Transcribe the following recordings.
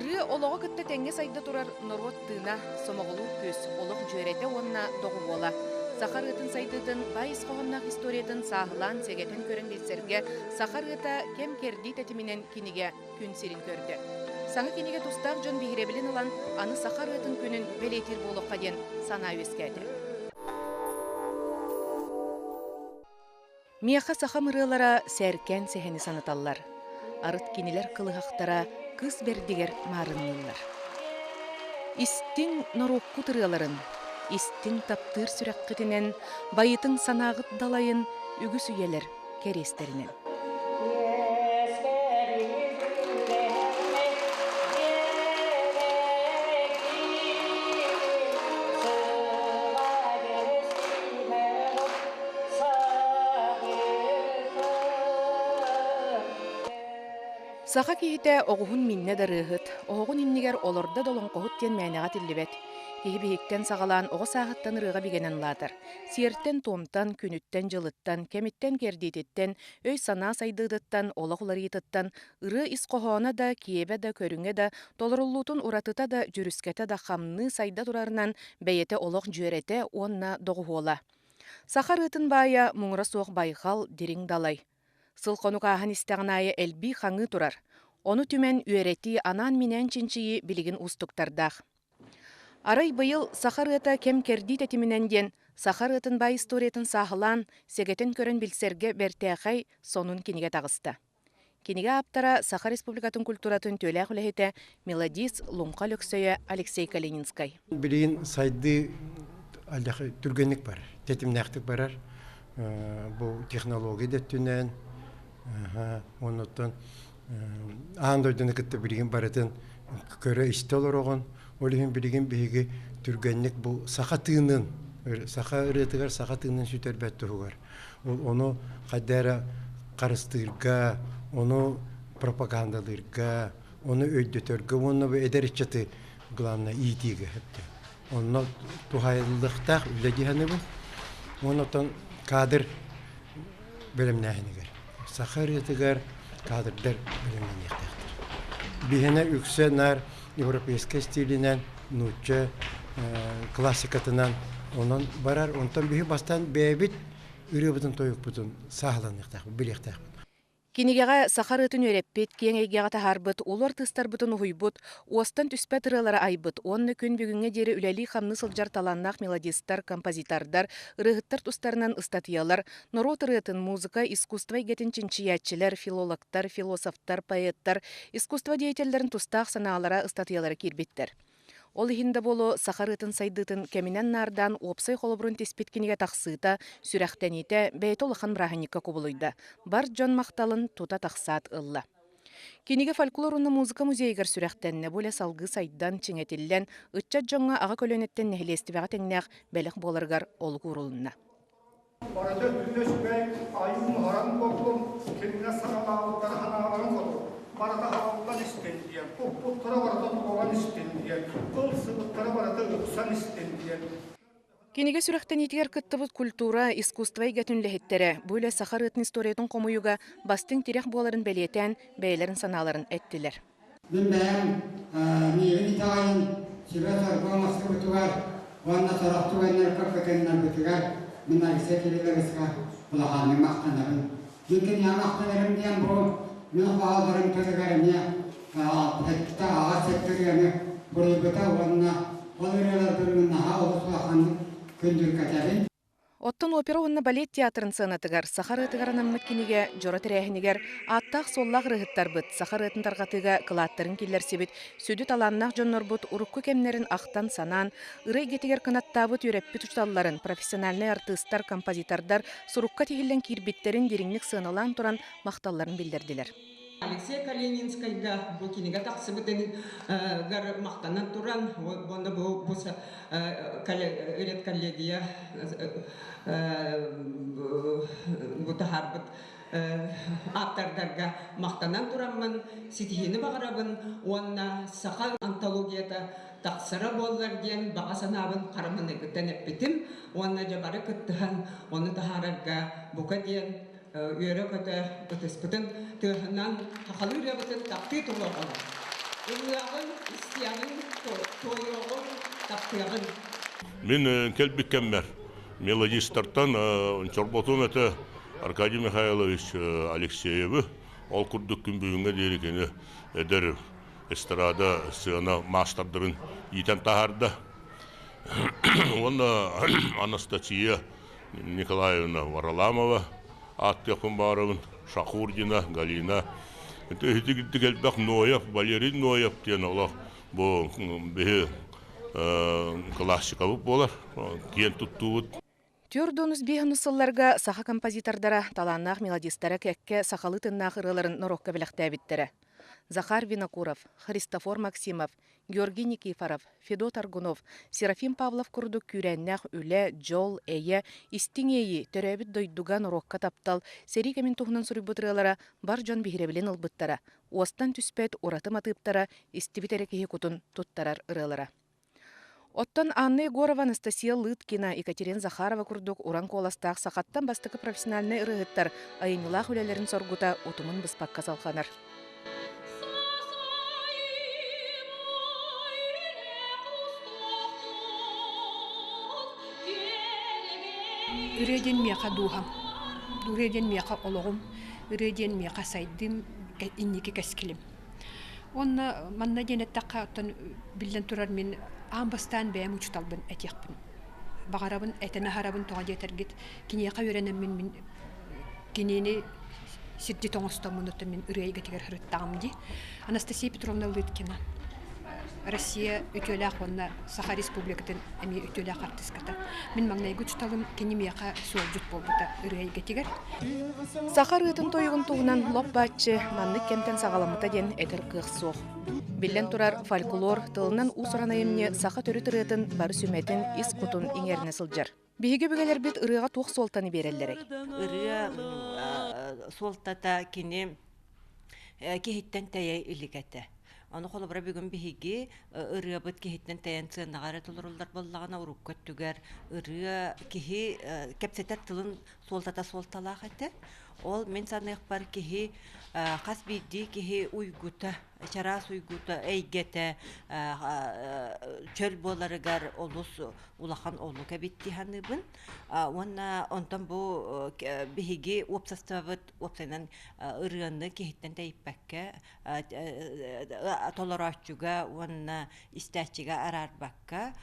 Ыры олоғы кытта тәңге сайда турар норвот тыына сомоголур көз олық жөрете онна доғы бола. Сахар ытын сайдытын байыз қоғамнақ историятын сағылан сегетін көрін білсерге сахар ыта кем керді тәтімінен кинеге күн сирин көрді. Саңы кинеге тустақ жон бігіребілін ұлан аны сахар ытын күнін белетір болуққа ден сана өскәді. Мияқа саха мырылара сәркен сәхені санаталлар. Арыт кинелер кылығақтара кыз бердигер марыннылар. Истин норокку тырыларын, истин таптыр сүрәккетінен, байытың санағыт далайын үгіс үйелер керестерінен. Саха кихите оғуын минне дарыгыт, оғуын иннигер олорда долон қоғыт тен мәнеға тиллибет. Кихи бихиктен сағалан оғы сағыттан рыға бігенен латыр. Сиерттен томтан, күніттен жылыттан, кемиттен кердететтен, өй сана сайдыдыттан, олағылар етіттан, ыры исқоғуына да, киебе да, көріңе да, толырулутун уратыта да, жүріскете да қамны сайда турарынан бәйете олақ жөрете онна доғуола. Сахар ытын бая мұңыра соқ байғал дерің далай. Сылқону қағын істіғынайы әлбі қаңы тұрар. Оны түмен үйереті анан минен чинчиyi білігін ұстықтардақ. Арай бұйыл сахар ыта кем керді тәтіміненден, сахар ытын бай историятын сағылан, сегетін көрін білсерге бәртәқай сонун кенеге тағысты. Кенеге аптара Сахар Республикатын культуратын төлі құләхеті мелодист Лумқа Лөксөйі Алексей Калининскай. Білігін сайды түргенік бар, тәтімнәқтік барар. Бұл технология дәттінен, онуттан аңдойдыны кітті білген баратын көрі істі олар оғын, олығын білген бігі түргенлік бұл сақа тыынын, сақа үретігер сақа тыынын сүтер бәтті ұғар. Оны қаддара қарыстырға, оны пропагандалырға, оны өйдетөргі, оны әдер ішчеті главна иетігі әпті. Оны тұхайлықтақ үләдіғаны бұл, онуттан кадр бөлімнәхінігер. Сахар етігер кадрдар бөлімнен ектектір. Бігіне үксе нар европейский стилінен, нучча, классикатынан онын барар. Онтан бігі бастан бәйбіт үрі бұтын тойық бұтын сағылан ектақ, біл ектақ. Кинегеға сахар ытын өреппет, кеңейгеға тахарбыт, олар тыстар бұтын ұхойбыт, остан түспәт ырылары айбыт, онны күн бүгінге дері үләли қамны сылжар таланнақ мелодистар, композитордар, ырығыттар тұстарынан ыстатиялар, норот ырытын музыка, искусство егетін чинчиятчылар, филологтар, философтар, поэттар, искусство деятелдерін тұстақ санаалара ыстатиялары кербеттер. Ол ихинде болу сахар ытын сайдытын кеминен нардан опсай холобрун теспеткенеге тақсыта, сүрәқтәнете бәйт олыхан браханникка кубулуйда. Бар жон мақталын тута тақсат ылла. Кенеге фольклорунны музыка музейгер сүрәқтәнне боле салғы сайдан чеңетіллен, ытчат жоңға аға көлөнеттен нәхилестівеға тәңнәқ бәліқ боларгар олғы урулынна. Барады үндеспей, айын харан болдым, кеміне сағалауыттар ханаларын болдым. Barada havuzdan istendiyen, putlara barada tuğalan istendiyen, kıl sıvıtlara barada öksan istendiyen. Кенеге сүрәқтен етігер кыттыбыт культура, искусство егетін ләхеттері, бұйлы сахар ытын историятын қомуюға бастың терек боларын бәлетен, бәйлерін саналарын әттілер. Мен бәйім, мейін итағайын, себе сарғы мақсы бұтығар, онына сарақту әнер көпкенінер бұтығар, мен әргісе келелерісіға бұлағанның мақтанарын. Лекін яң мақтанарым дейін бұл, мен bağlarım tezgahına, hatta ağaç sektörüne burayı bıta onunla olurlar bölümüne ha oluşan gündür katarın. Оттон опера онна балет театрын сынатыгар, сахар ытыгарынан мыткинеге, жора тірәхінегер, аттақ соллақ рыхыттар бұд, сахар ытын тарғатыға кылаттырын келер себет, сөді таланнақ жоннор бұд, ұрыққы кемнерін ақтан санан, ырай кетігер кынаттабыт үреппі тұшталларын, профессиональный артисттар, композитордар, сұрыққа тегілден кирбиттерін деріңлік сыналан тұран мақталларын білдерділер. Алексей Калининскайда бұл кенеге тақсы бұтын мақтанан тұран, онда бұл коллегия бұты харбыт аттардарға мақтанан тұрамын, сетихені бағарабын, онна сақал антологията тақсыра болар ден баға санабын қарамыны күттен әппетім, онна жабары күттіған, оны тахарарға бұқа ден үйері көті өтіспітін тұғынан қақалы үйері бұтын тақпи тұғы оғылы. Иллағын, истияғын, тойоғын, таптығын. Мен келбік кәммер. Мелодистартан чорботун өті Аркадий Михайлович Алексеевы ол күрдік күнбүйінге дейірекені әдір эстрада сыгана мастардырын етен тахарда. Онна Анастасия Николаевна Вараламова, Аття Кумбаровын, Шахурдина, Галина. Это келбек Ноев, Валерий Ноев тен олар. Бұл классикалы болар, кен туттуыт. Тюрдонус бейханусылларга саха композитордара таланнах мелодистара кәкке сахалы тыннах ырыларын норокка біліқтәбіттері. Захар Винокуров, Христофор Максимов, Георгий Никифоров, Федот Аргунов, Серафим Павлов курдук күрәннәх үлі, жол, әйе, истиңейі, төрәбіт дойдуган урокка таптал, сери кәмін туғынан сұрыбытырылара бар жон бихиребілен ылбыттара, уастан түспәт уратым атыптара, истибитері кеге кутун туттарар ырылара. Оттон Анна Егорова, Анастасия Лыткина, Екатерина Захарова курдук уран коластақ сақаттан бастықы профессиональный ырығыттар айынылақ үлелерін соргута утумын бұспаққа салқанар. Үрейден мияқа духам, үрейден мияқа олығым, үрейден мияқа сайдым, иннеке кәскілім. Онна манна денеттаққа оттан білден тұрар мен амбастан бәйім ұчталбын әтеқпін. Бағарабын, әтіні харабын тоға детергет, кенеқа өренім мен кенені сирди тоңыстамын оттан мен үрейге тегер хырыттағым де. Анастасия Петровна Лыткина. Россия өтөләк онна Саха Республикатын әме өтөләк артиската. Мен маңнайгы ұчталым кенемеяқа суал жұт болбыта үрейге тегер. Сахар ытын тойығын туғынан лоп бачы манны кемтен сағаламыта ден әтір қық соқ. Білден тұрар фольклор тылынан ұсыран айымне сақа төрі тұрытын бары сүметін ис құтын еңеріне сылжар. Бейге бүгелер бет ырыға тоқ солтаны берелдері. Ырыға солтата кені кехеттен тәйе үлігәті. Оны қолыбыра бүгін бігі ұрыға бұд кехеттен тәйен цығынағары тұлырылдар болағына ұрып көттігер. Ұрыға кехи кәпсетер тылын солтата солталақ әті. Ол мен санайық бар кехи қас бейді кехи ұйгута, чарас ұйгута, әйгеті, чөл боларығар олыс улахан олу кәбетті ханыбын. Онтан бұл бігі опсастабыд, опсайнан ұрығаны кехеттен тәйіппәкке, толарачуга, онна истәчіға арарбаққа,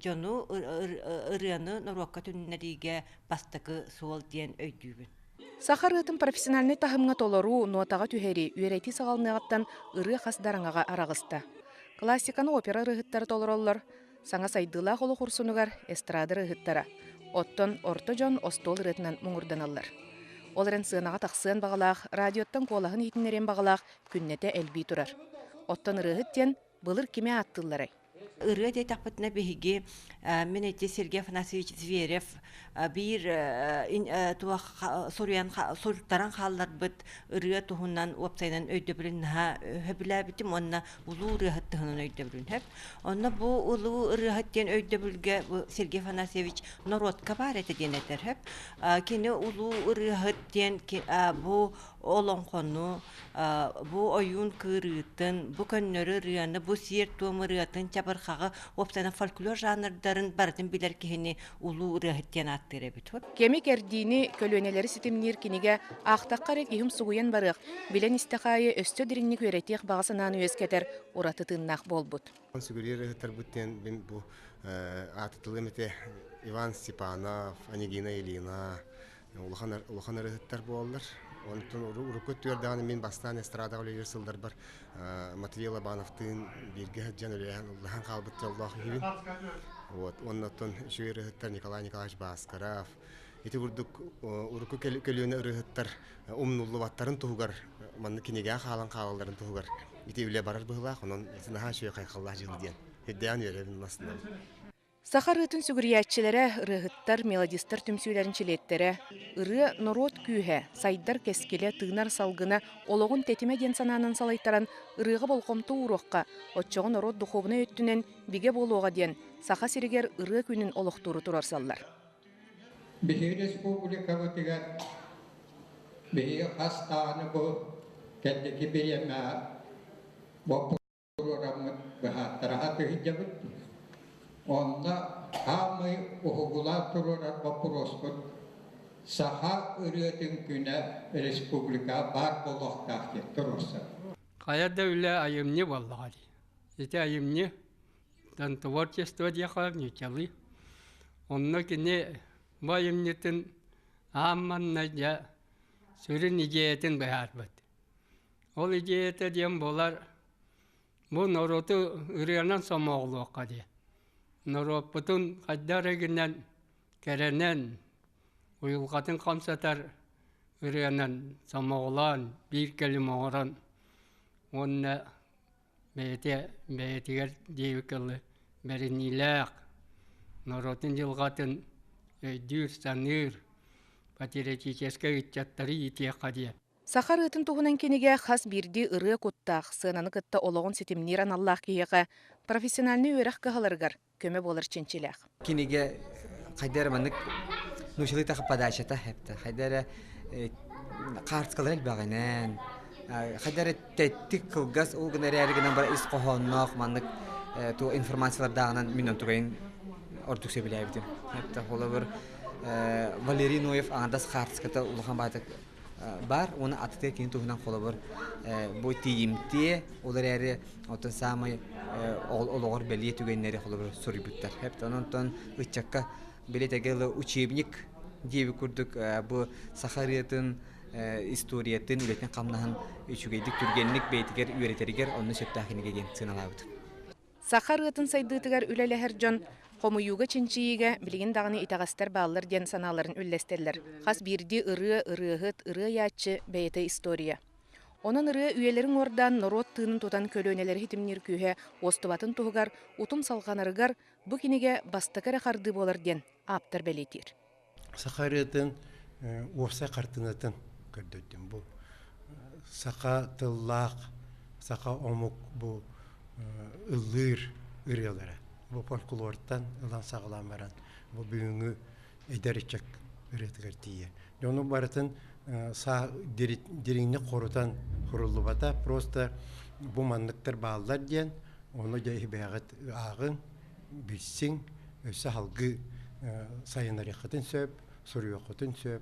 жону ырыаны норвакка түннәриге бастықы суол дейін өйдүйбін. Сахар ытын профессиональный тахымға толору нотаға түхері үйрети сағалынығаттан ыры қасдарыңаға арағысты. Классиканы опера рыгыттары толороллар, саңа сайдыла қолы құрсынығар эстрады рыгыттара. Оттон орто жон остол рытынан мұңырданалар. Оларын сынаға тақсын бағалақ, радиоттан қолағын етінерен бағалақ күннете әлбей тұрар. Оттон рыгыттен бұлыр кеме аттыларай. Ырыға дейтақпытына бейге мен әйтті Сергей Афанасьевич Зверев бір сұрттаран қалылар бұд ырыға тұхыннан опсайнан өйді білін өбілі бітім, онына ұлу ырығыттығынан өйді білін өп. Онына бұл ұлу ырығыттен өйді білге Сергей Афанасьевич Нородқа бар әті ден әтір өп. Кені ұлу ырығыттен бұл олон қону, бұл ойын кырыттын, бұл көннөрі ырығаны, бұл сер туым ырығатын чабырқағы опсайнан фольклор жанрдарын бардың білер кені ұлу ырығыттен аттыры біт. Кемі кәрдейіні көлөнелері сетімнер кенеге ақтаққары кейім сұғыен барық, білен істіқайы өсті дірінні көретек бағасынан өскетер ұраты тыннақ бол бұд. Сүгірер ұрғыттар бұттен бұл атытылым әте Иван Степанов, Анегина Елена, ұлған ұрғыттар болдыр. Онтон урукут түрдәгән мен бастан эстрада үлелер сылдар бар. Матвей Лобановтың бирге җан үлән уллаһан калбыт Аллаһ хибин. Вот, оннан шөйрәттәр Николай Николаевич Баскаров. Ити урдук уруку келүне рыһыттар умнуллы ваттарын тугар, манны кинеге халан калдарын тугар. Ити үле барар была, онан сынаһа шөй кайхалла җылдыян. Хедән йөрәбин насында. Сахар ытын сүгүриятчилere ырыгыттар, мелодистар түмсүйлерин чилеттері, ыры норот күйе, сайдар кескеле тыгнар салгына, ологун тетиме ден сананын салайттаран ырыгы болқомты уроққа, отчоғын норот духовны өттінен биге болуға ден, саха сиригер ыры күнін олықтуру турарсаллар. Бихи республика бұтығар, бихи қастаны бұл, кәддекі береме Вопрорамыт бахаттараха тыхыджабыт. Онна хамы ухугула турурар вопроспыт. Саха ырыатын күнә республика бар болуқтақ тұрырсы. Қаяда үлі айымны боллағады. Эти айымны дан творчество дияқалар нечалы. Онна кіне байымнетін амманна жа сүрін идеятын бәярбыд. Ол идеяты дем болар бұл нороты ұрыянан самоғылы оқады. Нороппытын қаддарығынан кәренен ұйылғатын қамсатар ұрыянан самоғылан бір кәлім оғыран. Онна бәйтігер дейікілі бәріниләқ. Норотын жылғатын өйдір, саныр, патриотический үтчаттары етеқ қадия. Сахар ытын туһунан кенеге хас бирди ыры куттах, сынаны кыттаологон сетимниран Аллах киеға профессиональный өрәк кахаларгар көмө болар ченчилях. Кенеге қайдары манык нушылы тақып падашата хепті. Қайдары қартықалар әлбағынан, қайдары тәттік қылғас олғын әрігінен бара ис қоғаннақ манык ту информациялардағынан минон тұғайын ордуксе біләйбдім. Хепті қолы бір Валерий Ноев аңдас қартықата ұлған байтық бар, оны атыты кейін туғынан қолы бір бұл тиімте олар әрі отын самай олығыр бәлие түгеннері қолы бір сұры бүттер. Хепті онын ұтчаққа білетегелі учебник дейбі күрдік бұл сахариятын историятын үлетін қамнағын үшігейдік түргенлік бейтігер үйретерігер оны сөттәхінеге ген сыналауды. Сахар ытын сайдыытыгар үлеләһер жон Хомуюга чинчииге билигин даганы итагастар баалар ден саналарын үллестерлер. Хас бирди ырыгыт, ыры ячы бейте история. Онан ыры үйелерин ордан народ тыынын тутан көлөнелери хитимнир күйе остубатын тугар утум салганарыгар бу кинеге бастакара харды болар ден аптар белетир. Сахарытын офса картынатын көрдөттүм бу. Сака тыллак, сака омук бу ылыр ырылары. Бу фольклордан ылан сагалан баран. Бу бүгүнгү эдеричек үретигер тие. Жону барытын са диринни корутан курулубата просто бу мандыктар баалар ден, оны жайы бәгат агын билсин, өсө халгы сайынарыкытын сөп, сурuyokutun söp.